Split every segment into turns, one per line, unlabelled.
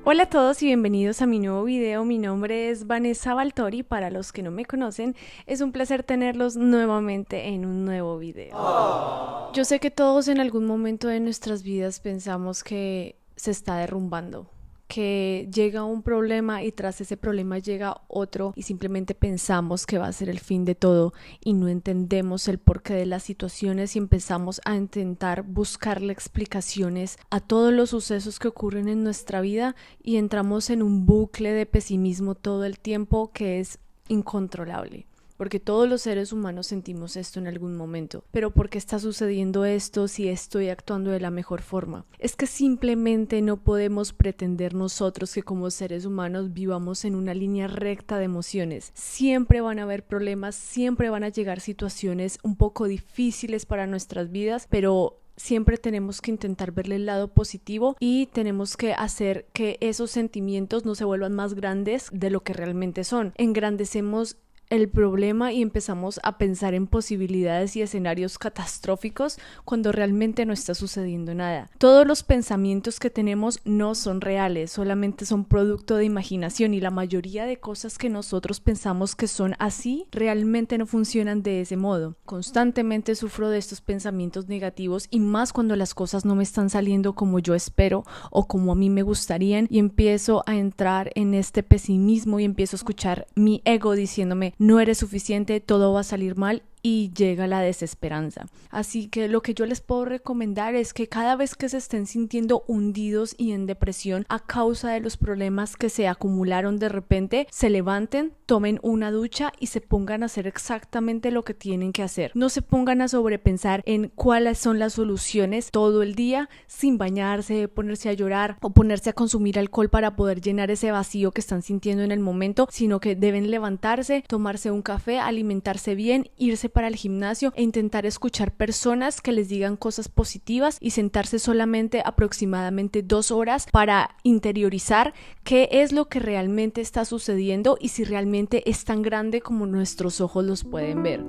Hola a todos y bienvenidos a mi nuevo video. Mi nombre es Vanessa Valtori. Para los que no me conocen, es un placer tenerlos nuevamente en un nuevo video. Yo sé que todos en algún momento de nuestras vidas pensamos que se está derrumbando, que llega un problema y tras ese problema llega otro y simplemente pensamos que va a ser el fin de todo y no entendemos el porqué de las situaciones y empezamos a intentar buscarle explicaciones a todos los sucesos que ocurren en nuestra vida y entramos en un bucle de pesimismo todo el tiempo que es incontrolable. Porque todos los seres humanos sentimos esto en algún momento. Pero ¿por qué está sucediendo esto si estoy actuando de la mejor forma? Es que simplemente no podemos pretender nosotros que como seres humanos vivamos en una línea recta de emociones. Siempre van a haber problemas, siempre van a llegar situaciones un poco difíciles para nuestras vidas, pero siempre tenemos que intentar verle el lado positivo y tenemos que hacer que esos sentimientos no se vuelvan más grandes de lo que realmente son. Engrandecemos el problema y empezamos a pensar en posibilidades y escenarios catastróficos cuando realmente no está sucediendo nada. Todos los pensamientos que tenemos no son reales, solamente son producto de imaginación y la mayoría de cosas que nosotros pensamos que son así realmente no funcionan de ese modo. Constantemente sufro de estos pensamientos negativos y más cuando las cosas no me están saliendo como yo espero o como a mí me gustarían y empiezo a entrar en este pesimismo y empiezo a escuchar mi ego diciéndome no eres suficiente, todo va a salir mal y llega la desesperanza. Así que lo que yo les puedo recomendar es que cada vez que se estén sintiendo hundidos y en depresión a causa de los problemas que se acumularon de repente, se levanten, tomen una ducha y se pongan a hacer exactamente lo que tienen que hacer. No se pongan a sobrepensar en cuáles son las soluciones todo el día sin bañarse, ponerse a llorar o ponerse a consumir alcohol para poder llenar ese vacío que están sintiendo en el momento, sino que deben levantarse, tomarse un café, alimentarse bien, irse para el gimnasio e intentar escuchar personas que les digan cosas positivas y sentarse solamente aproximadamente 2 horas para interiorizar qué es lo que realmente está sucediendo y si realmente es tan grande como nuestros ojos los pueden ver.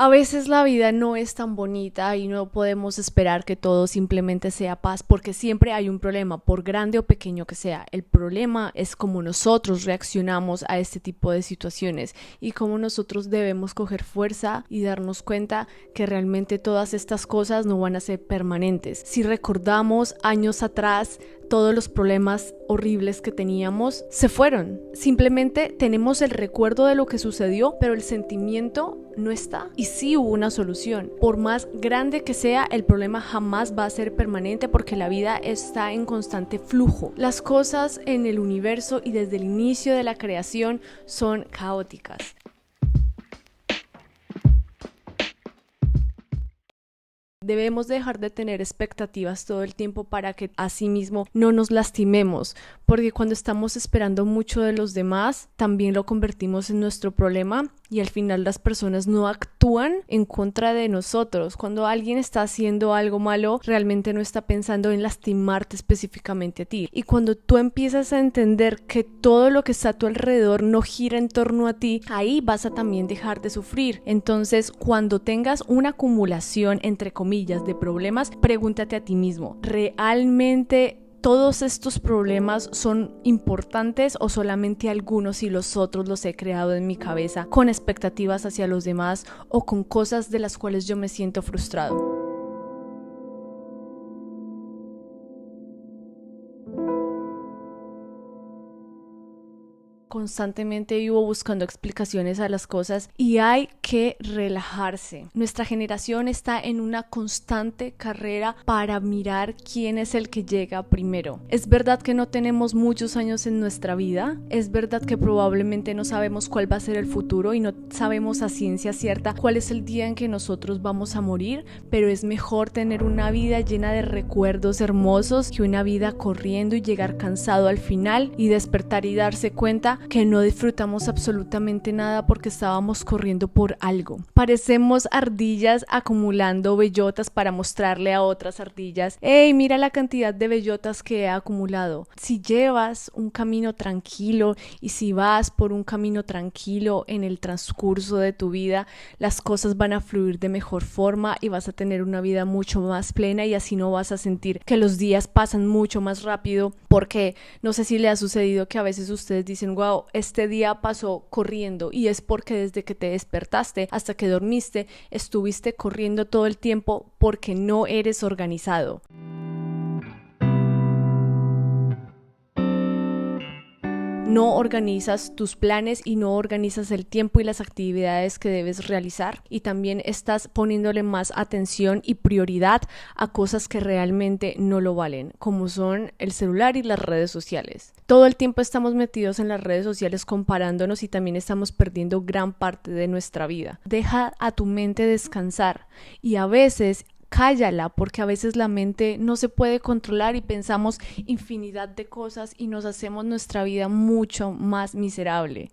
A veces la vida no es tan bonita y no podemos esperar que todo simplemente sea paz porque siempre hay un problema, por grande o pequeño que sea. El problema es cómo nosotros reaccionamos a este tipo de situaciones y cómo nosotros debemos coger fuerza y darnos cuenta que realmente todas estas cosas no van a ser permanentes. Si recordamos años atrás, todos los problemas horribles que teníamos se fueron. Simplemente tenemos el recuerdo de lo que sucedió, pero el sentimiento no está. Y sí hubo una solución. Por más grande que sea, el problema jamás va a ser permanente porque la vida está en constante flujo. Las cosas en el universo y desde el inicio de la creación son caóticas. Debemos dejar de tener expectativas todo el tiempo para que asimismo no nos lastimemos, porque cuando estamos esperando mucho de los demás, también lo convertimos en nuestro problema y al final las personas no actúan en contra de nosotros. Cuando alguien está haciendo algo malo, realmente no está pensando en lastimarte específicamente a ti. Y cuando tú empiezas a entender que todo lo que está a tu alrededor no gira en torno a ti, ahí vas a también dejar de sufrir. Entonces, cuando tengas una acumulación, entre comillas, de problemas, pregúntate a ti mismo, ¿realmente todos estos problemas son importantes o solamente algunos y los otros los he creado en mi cabeza con expectativas hacia los demás o con cosas de las cuales yo me siento frustrado? Constantemente vivo buscando explicaciones a las cosas y hay que relajarse. Nuestra generación está en una constante carrera para mirar quién es el que llega primero. Es verdad que no tenemos muchos años en nuestra vida, es verdad que probablemente no sabemos cuál va a ser el futuro y no sabemos a ciencia cierta cuál es el día en que nosotros vamos a morir, pero es mejor tener una vida llena de recuerdos hermosos que una vida corriendo y llegar cansado al final y despertar y darse cuenta que no disfrutamos absolutamente nada porque estábamos corriendo por algo. Parecemos ardillas acumulando bellotas para mostrarle a otras ardillas: hey, mira la cantidad de bellotas que he acumulado. Si llevas un camino tranquilo y si vas por un camino tranquilo en el transcurso de tu vida, las cosas van a fluir de mejor forma y vas a tener una vida mucho más plena, y así no vas a sentir que los días pasan mucho más rápido, porque no sé si le ha sucedido que a veces ustedes dicen: wow, este día pasó corriendo, y es porque desde que te despertaste hasta que dormiste estuviste corriendo todo el tiempo porque no eres organizado. No organizas tus planes y no organizas el tiempo y las actividades que debes realizar, y también estás poniéndole más atención y prioridad a cosas que realmente no lo valen, como son el celular y las redes sociales. Todo el tiempo estamos metidos en las redes sociales comparándonos y también estamos perdiendo gran parte de nuestra vida. Deja a tu mente descansar, y a veces cállala, porque a veces la mente no se puede controlar y pensamos infinidad de cosas y nos hacemos nuestra vida mucho más miserable.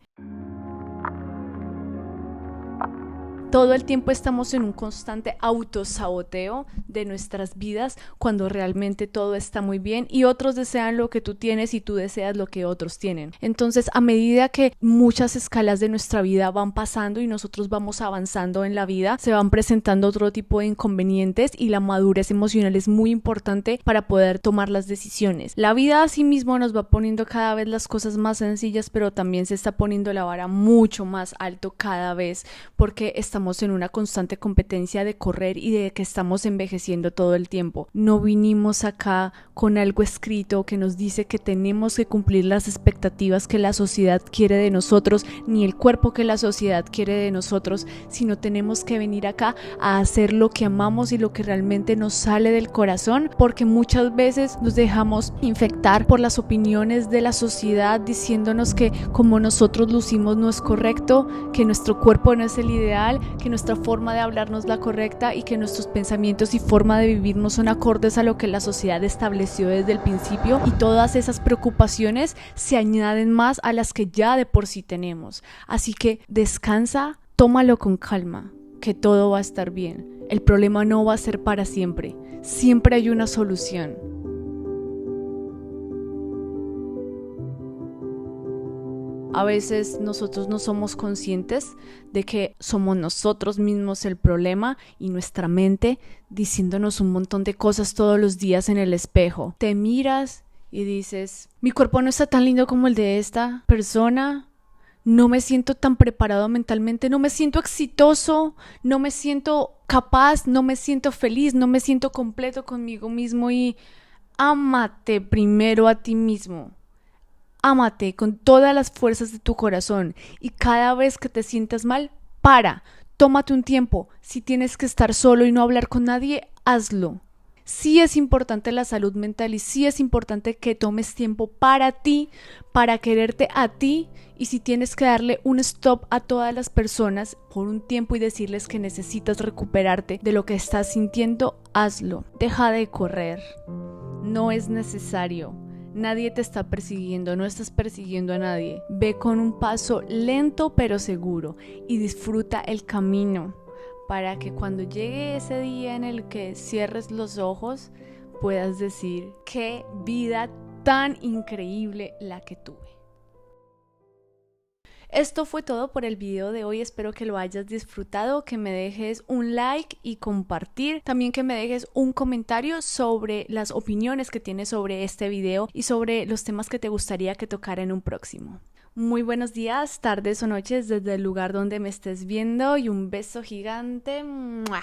Todo el tiempo estamos en un constante autosaboteo de nuestras vidas cuando realmente todo está muy bien y otros desean lo que tú tienes y tú deseas lo que otros tienen. Entonces, a medida que muchas escalas de nuestra vida van pasando y nosotros vamos avanzando en la vida, se van presentando otro tipo de inconvenientes, y la madurez emocional es muy importante para poder tomar las decisiones. La vida a sí mismo nos va poniendo cada vez las cosas más sencillas, pero también se está poniendo la vara mucho más alto cada vez, porque estamos en una constante competencia de correr y de que estamos envejeciendo todo el tiempo. No vinimos acá con algo escrito que nos dice que tenemos que cumplir las expectativas que la sociedad quiere de nosotros, ni el cuerpo que la sociedad quiere de nosotros, sino tenemos que venir acá a hacer lo que amamos y lo que realmente nos sale del corazón, porque muchas veces nos dejamos infectar por las opiniones de la sociedad diciéndonos que como nosotros lucimos no es correcto, que nuestro cuerpo no es el ideal, que nuestra forma de hablar no es la correcta y que nuestros pensamientos y forma de vivir no son acordes a lo que la sociedad estableció desde el principio, y todas esas preocupaciones se añaden más a las que ya de por sí tenemos. Así que descansa, tómalo con calma, que todo va a estar bien. El problema no va a ser para siempre, siempre hay una solución. A veces nosotros no somos conscientes de que somos nosotros mismos el problema y nuestra mente diciéndonos un montón de cosas todos los días en el espejo. Te miras y dices: mi cuerpo no está tan lindo como el de esta persona, no me siento tan preparado mentalmente, no me siento exitoso, no me siento capaz, no me siento feliz, no me siento completo conmigo mismo. Y ámate primero a ti mismo. Ámate con todas las fuerzas de tu corazón, y cada vez que te sientas mal, tómate un tiempo. Si tienes que estar solo y no hablar con nadie, hazlo. Sí es importante la salud mental y sí es importante que tomes tiempo para ti, para quererte a ti, y si tienes que darle un stop a todas las personas por un tiempo y decirles que necesitas recuperarte de lo que estás sintiendo, hazlo. Deja de correr, no es necesario. Nadie te está persiguiendo, no estás persiguiendo a nadie. Ve con un paso lento pero seguro y disfruta el camino, para que cuando llegue ese día en el que cierres los ojos puedas decir: qué vida tan increíble la que tuve. Esto fue todo por el video de hoy, espero que lo hayas disfrutado, que me dejes un like y compartir, también que me dejes un comentario sobre las opiniones que tienes sobre este video y sobre los temas que te gustaría que tocara en un próximo. Muy buenos días, tardes o noches desde el lugar donde me estés viendo, y un beso gigante. ¡Mua!